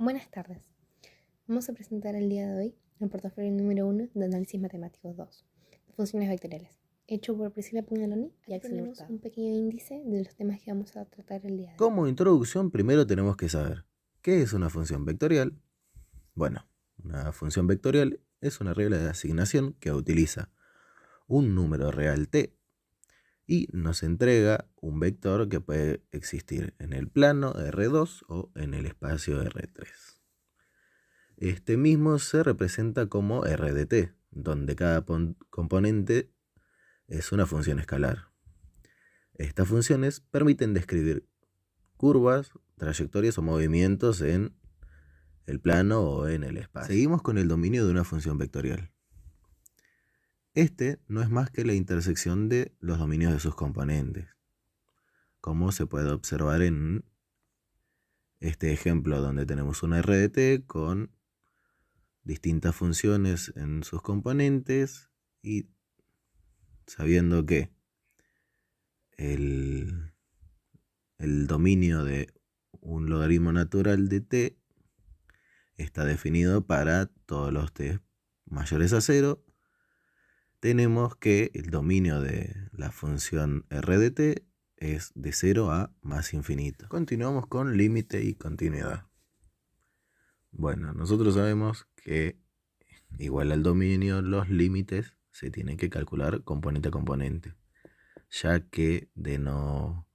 Buenas tardes. Vamos a presentar el día de hoy el portafolio número 1 de Análisis Matemáticos 2, de funciones vectoriales, hecho por Priscila Pugnaloni y Axel Tenemos Hurtado. Un pequeño índice de los temas que vamos a tratar el día de hoy. Como introducción, primero tenemos que saber qué es una función vectorial. Bueno, una función vectorial es una regla de asignación que utiliza un número real t y nos entrega un vector que puede existir en el plano R2 o en el espacio R3. Este mismo se representa como R de t, donde cada componente es una función escalar. Estas funciones permiten describir curvas, trayectorias o movimientos en el plano o en el espacio. Seguimos con el dominio de una función vectorial. Este no es más que la intersección de los dominios de sus componentes, como se puede observar en este ejemplo donde tenemos una R de t con distintas funciones en sus componentes y sabiendo que el dominio de un logaritmo natural de t está definido para todos los t mayores a 0, tenemos que el dominio de la función r de t es de 0 a más infinito. Continuamos con límite y continuidad. Bueno, nosotros sabemos que igual al dominio, los límites se tienen que calcular componente a componente, ya que de no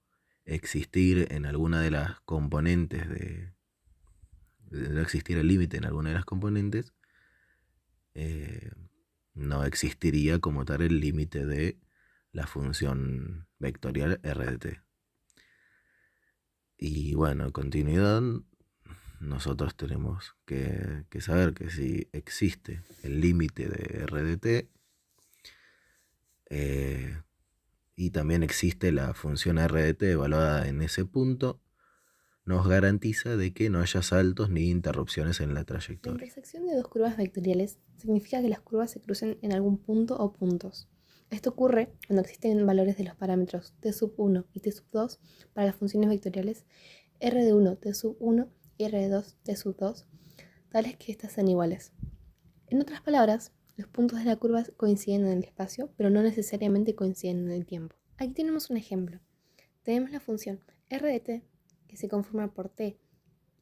existir en alguna de las componentes de no existir el límite en alguna de las componentes, no existiría como tal el límite de la función vectorial r de t. Y bueno, continuidad, nosotros tenemos que saber que si existe el límite de r de t, y también existe la función r de t evaluada en ese punto, nos garantiza de que no haya saltos ni interrupciones en la La trayectoria. intersección de dos curvas vectoriales significa que las curvas se crucen en algún punto o puntos. Esto ocurre cuando existen valores de los parámetros t sub 1 y t sub 2 para las funciones vectoriales r de 1 t sub 1 y r de 2 t sub 2, tales que estas sean iguales. En otras palabras, los puntos de la curva coinciden en el espacio, pero no necesariamente coinciden en el tiempo. Aquí tenemos un ejemplo. Tenemos la función r de t, que se conforma por t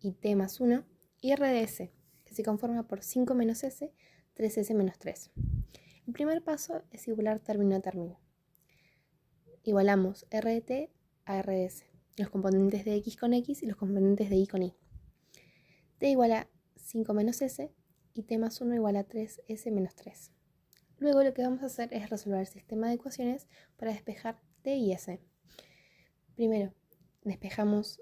y t más 1, y r de s, que se conforma por 5 menos s, 3s menos 3. El primer paso es igualar término a término. Igualamos r de t a r de s, los componentes de x con x y los componentes de y con y. T igual a 5 menos s y t más 1 igual a 3s menos 3. Luego lo que vamos a hacer es resolver el sistema de ecuaciones para despejar t y s. Primero, despejamos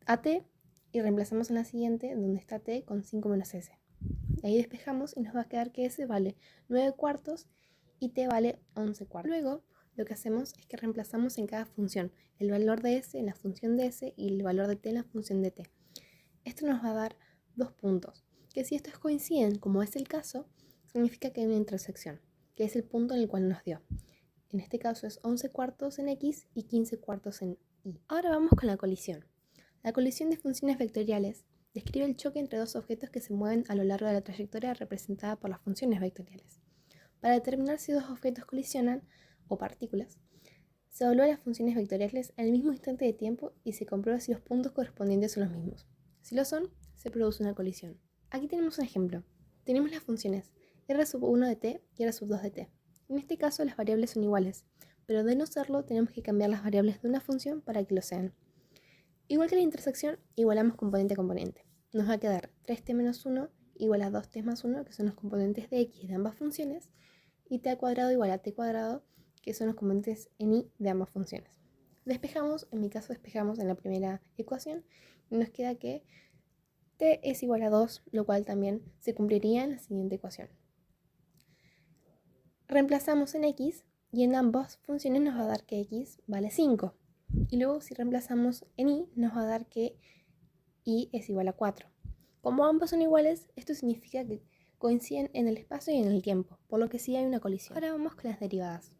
a t y reemplazamos en la siguiente donde está t con 5 menos s. De ahí despejamos y nos va a quedar que s vale 9 cuartos y t vale 11 cuartos. Luego lo que hacemos es que reemplazamos en cada función el valor de s en la función de s y el valor de t en la función de t. Esto nos va a dar 2 puntos, que si estos coinciden, como es el caso, significa que hay una intersección, que es el punto en el cual nos dio. En este caso es 11 cuartos en x y 15 cuartos en y. Ahora vamos con la colisión. La colisión de funciones vectoriales describe el choque entre dos objetos que se mueven a lo largo de la trayectoria representada por las funciones vectoriales. Para determinar si dos objetos colisionan, o partículas, se evalúan las funciones vectoriales en el mismo instante de tiempo y se comprueba si los puntos correspondientes son los mismos. Si lo son, se produce una colisión. Aquí tenemos un ejemplo. Tenemos las funciones r sub 1 de t y r sub 2 de t. En este caso las variables son iguales, pero de no serlo tenemos que cambiar las variables de una función para que lo sean. Igual que la intersección, igualamos componente a componente. Nos va a quedar 3t menos 1 igual a 2t más 1, que son los componentes de x de ambas funciones, y t al cuadrado igual a t cuadrado, que son los componentes en y de ambas funciones. Despejamos, en mi caso despejamos en la primera ecuación, y nos queda que t es igual a 2, lo cual también se cumpliría en la siguiente ecuación. Reemplazamos en x y en ambas funciones nos va a dar que x vale 5. Y luego si reemplazamos en y nos va a dar que y es igual a 4. Como ambos son iguales, esto significa que coinciden en el espacio y en el tiempo, por lo que sí hay una colisión. Ahora vamos con las derivadas.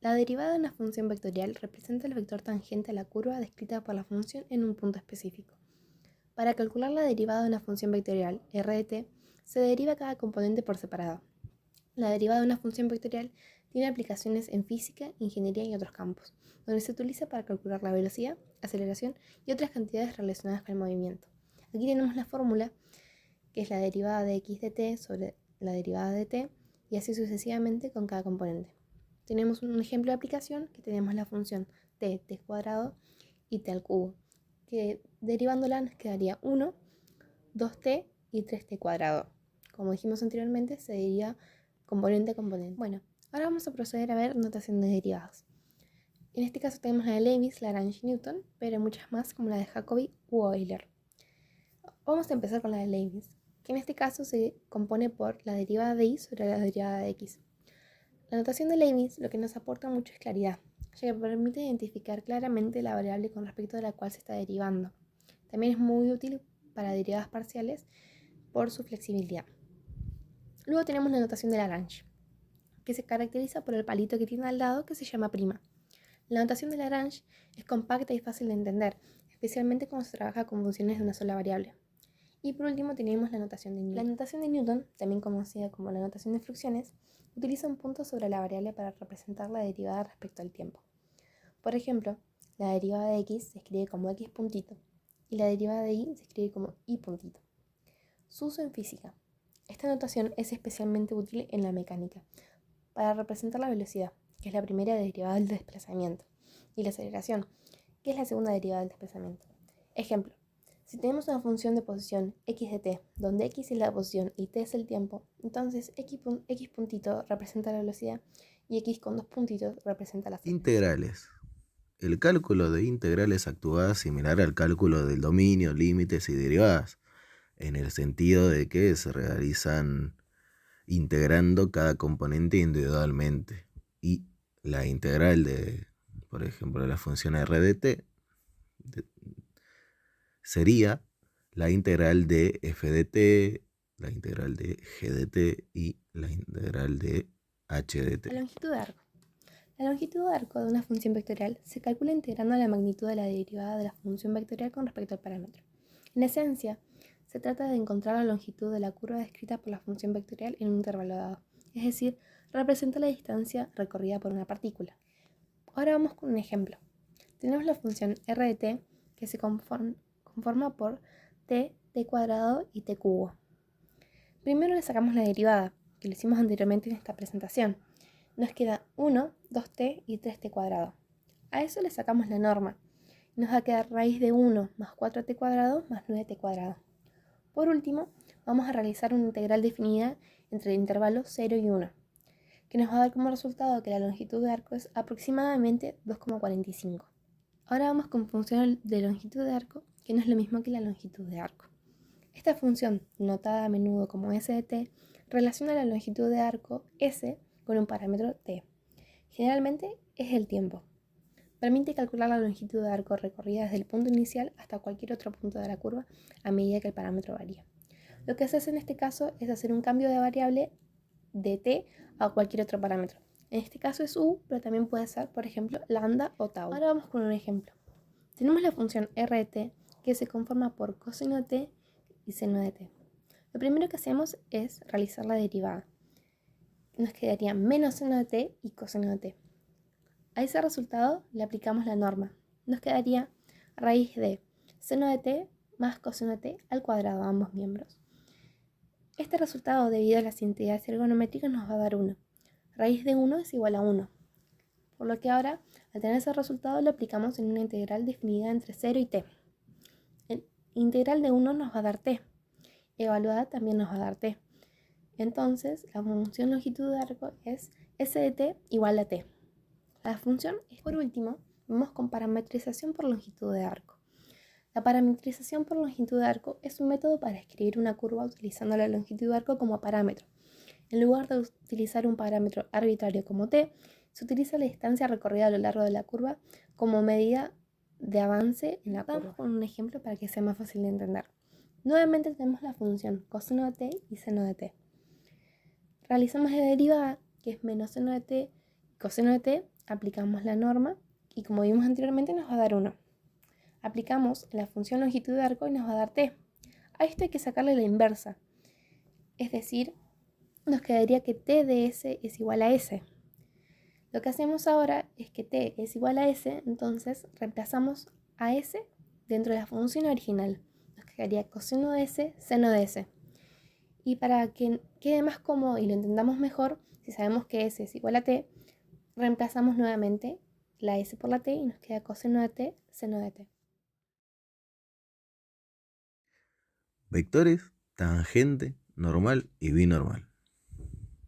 La derivada de una función vectorial representa el vector tangente a la curva descrita por la función en un punto específico. Para calcular la derivada de una función vectorial r de t, se deriva cada componente por separado. La derivada de una función vectorial tiene aplicaciones en física, ingeniería y otros campos, donde se utiliza para calcular la velocidad, aceleración y otras cantidades relacionadas con el movimiento. Aquí tenemos la fórmula, que es la derivada de x de t sobre la derivada de t, y así sucesivamente con cada componente. Tenemos un ejemplo de aplicación que tenemos la función t cuadrado y t al cubo, que derivándola nos quedaría 1, 2t y 3t cuadrado. Como dijimos anteriormente, se deriva componente a componente. Bueno, ahora vamos a proceder a ver notación de derivadas. En este caso tenemos la de Leibniz, Lagrange y Newton, pero hay muchas más como la de Jacobi u Euler. Vamos a empezar con la de Leibniz, que en este caso se compone por la derivada de y sobre la derivada de x. La notación de Leibniz lo que nos aporta mucho es claridad, ya que permite identificar claramente la variable con respecto a la cual se está derivando. También es muy útil para derivadas parciales por su flexibilidad. Luego tenemos la notación de Lagrange, que se caracteriza por el palito que tiene al lado que se llama prima. La notación de Lagrange es compacta y fácil de entender, especialmente cuando se trabaja con funciones de una sola variable. Y por último tenemos la notación de Newton. La notación de Newton, también conocida como la notación de fluxiones, utiliza un punto sobre la variable para representar la derivada respecto al tiempo. Por ejemplo, la derivada de x se escribe como x puntito y la derivada de y se escribe como y puntito. Su uso en física. Esta notación es especialmente útil en la mecánica, para representar la velocidad, que es la primera derivada del desplazamiento, y la aceleración, que es la segunda derivada del desplazamiento. Ejemplo, si tenemos una función de posición x de t, donde x es la posición y t es el tiempo, entonces x puntito representa la velocidad y x con dos puntitos representa la aceleración. Integrales. El cálculo de integrales actúa similar al cálculo del dominio, límites y derivadas, en el sentido de que se realizan integrando cada componente individualmente. Y la integral de, por ejemplo, la función r de t sería la integral de f de t, la integral de g de t y la integral de h de t. La longitud de arco. La longitud de arco de una función vectorial se calcula integrando la magnitud de la derivada de la función vectorial con respecto al parámetro. En esencia, se trata de encontrar la longitud de la curva descrita por la función vectorial en un intervalo dado, es decir, representa la distancia recorrida por una partícula. Ahora vamos con un ejemplo. Tenemos la función r de t que se conforma por t cuadrado y t cubo. Primero le sacamos la derivada, que lo hicimos anteriormente en esta presentación. Nos queda 1, 2t y 3t cuadrado. A eso le sacamos la norma. Nos va a quedar raíz de 1 más 4t cuadrado más 9t cuadrado. Por último, vamos a realizar una integral definida entre el intervalo 0 y 1, que nos va a dar como resultado que la longitud de arco es aproximadamente 2,45. Ahora vamos con función de longitud de arco, que no es lo mismo que la longitud de arco. Esta función, notada a menudo como s de t, relaciona la longitud de arco s con un parámetro t. Generalmente es el tiempo. Permite calcular la longitud de arco recorrida desde el punto inicial hasta cualquier otro punto de la curva a medida que el parámetro varía. Lo que se hace en este caso es hacer un cambio de variable de t a cualquier otro parámetro. En este caso es u, pero también puede ser, por ejemplo, lambda o tau. Ahora vamos con un ejemplo. Tenemos la función r de t que se conforma por coseno de t y seno de t. Lo primero que hacemos es realizar la derivada. Nos quedaría menos seno de t y coseno de t. A ese resultado le aplicamos la norma. Nos quedaría raíz de seno de t más coseno de t al cuadrado, ambos miembros. Este resultado, debido a las identidades trigonométricas, nos va a dar 1. Raíz de 1 es igual a 1. Por lo que ahora, al tener ese resultado, lo aplicamos en una integral definida entre 0 y t. El integral de 1 nos va a dar t. Evaluada también nos va a dar t. Entonces, la función longitud de arco es s de t igual a t. La función es, por último, vamos con parametrización por longitud de arco. La parametrización por longitud de arco es un método para escribir una curva utilizando la longitud de arco como parámetro. En lugar de utilizar un parámetro arbitrario como t, se utiliza la distancia recorrida a lo largo de la curva como medida de avance en la curva. Vamos con un ejemplo para que sea más fácil de entender. Nuevamente tenemos la función coseno de t y seno de t. Realizamos la derivada, que es menos seno de t y coseno de t, aplicamos la norma y como vimos anteriormente nos va a dar 1. aplicamos la función longitud de arco y nos va a dar t. A esto hay que sacarle la inversa, es decir, nos quedaría que t de s es igual a s. Lo que hacemos ahora es que t es igual a s, entonces reemplazamos a s dentro de la función original. Nos quedaría coseno de s, seno de s. Y para que quede más cómodo y lo entendamos mejor, si sabemos que s es igual a t, reemplazamos nuevamente la s por la t y nos queda coseno de t, seno de t. Vectores, tangente, normal y binormal.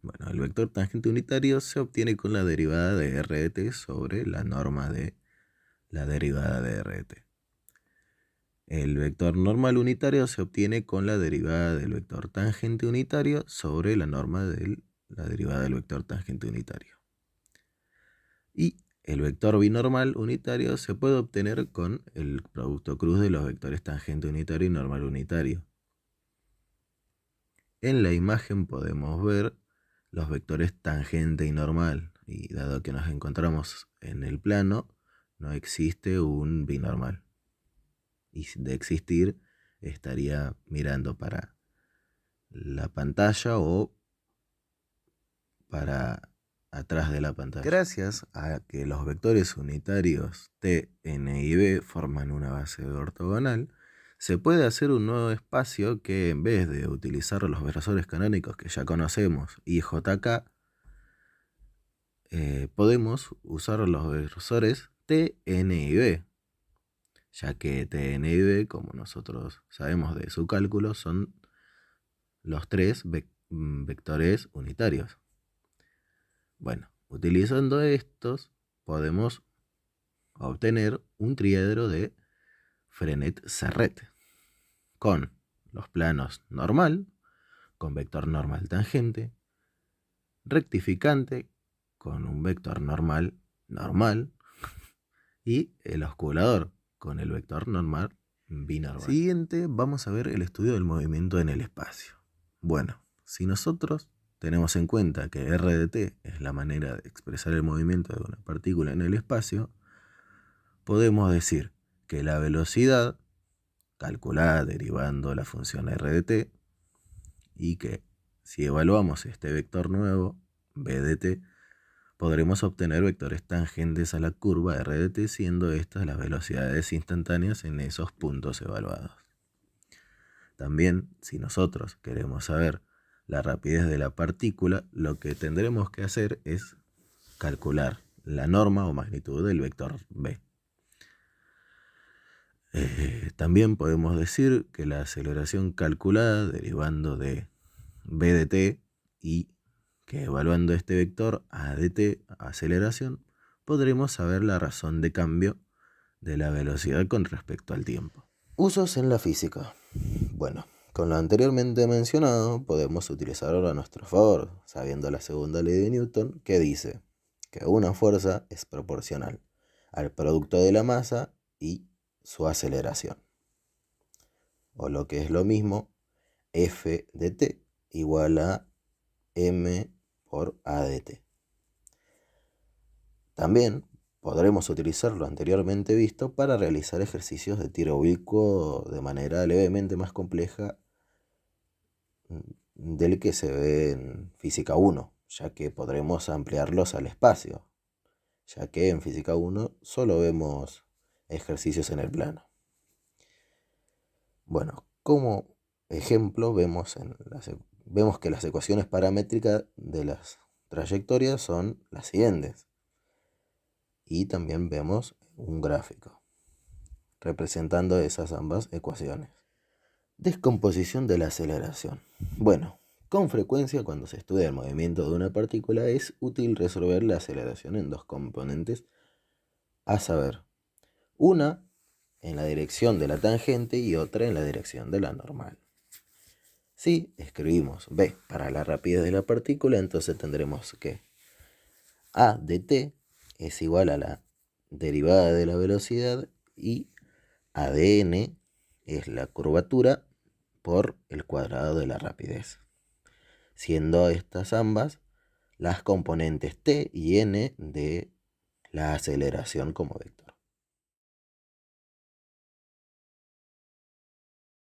Bueno, el vector tangente unitario se obtiene con la derivada de r de t sobre la norma de la derivada de r de t. El vector normal unitario se obtiene con la derivada del vector tangente unitario sobre la norma de la derivada del vector tangente unitario. Y el vector binormal unitario se puede obtener con el producto cruz de los vectores tangente unitario y normal unitario. En la imagen podemos ver los vectores tangente y normal, y dado que nos encontramos en el plano, no existe un binormal. Y de existir, estaría mirando para la pantalla o para atrás de la pantalla. Gracias a que los vectores unitarios t, n y b forman una base ortogonal, se puede hacer un nuevo espacio que, en vez de utilizar los versores canónicos que ya conocemos, i, j, k, podemos usar los versores t, n y b, ya que t, n y b, como nosotros sabemos de su cálculo, son los tres vectores unitarios. Bueno, utilizando estos podemos obtener un triedro de Frenet-Serret con los planos normal, con vector normal tangente, rectificante, con un vector normal normal, y el osculador, con el vector normal binormal. Siguiente, vamos a ver el estudio del movimiento en el espacio. Bueno, si nosotros tenemos en cuenta que r de t es la manera de expresar el movimiento de una partícula en el espacio, podemos decir que la velocidad, calculada derivando la función r de t, y que si evaluamos este vector nuevo, b de t, podremos obtener vectores tangentes a la curva r de t, siendo estas las velocidades instantáneas en esos puntos evaluados. También, si nosotros queremos saber la rapidez de la partícula, lo que tendremos que hacer es calcular la norma o magnitud del vector b. También podemos decir que la aceleración calculada derivando de b de t y que evaluando este vector a de t, aceleración, podremos saber la razón de cambio de la velocidad con respecto al tiempo. Usos en la física. Bueno, con lo anteriormente mencionado podemos utilizarlo a nuestro favor, sabiendo la segunda ley de Newton, que dice que una fuerza es proporcional al producto de la masa y su aceleración. O lo que es lo mismo, F de t igual a m por a de t. También podremos utilizar lo anteriormente visto para realizar ejercicios de tiro ubicuo de manera levemente más compleja del que se ve en Física 1, ya que podremos ampliarlos al espacio, ya que en Física 1 solo vemos ejercicios en el plano. Bueno, como ejemplo vemos que las ecuaciones paramétricas de las trayectorias son las siguientes. Y también vemos un gráfico representando esas ambas ecuaciones. Descomposición de la aceleración. Bueno, con frecuencia cuando se estudia el movimiento de una partícula es útil resolver la aceleración en dos componentes, a saber, una en la dirección de la tangente y otra en la dirección de la normal. Si escribimos b para la rapidez de la partícula, entonces tendremos que a de t es igual a la derivada de la velocidad y a de n es la curvatura por el cuadrado de la rapidez, siendo estas ambas las componentes t y n de la aceleración como vector.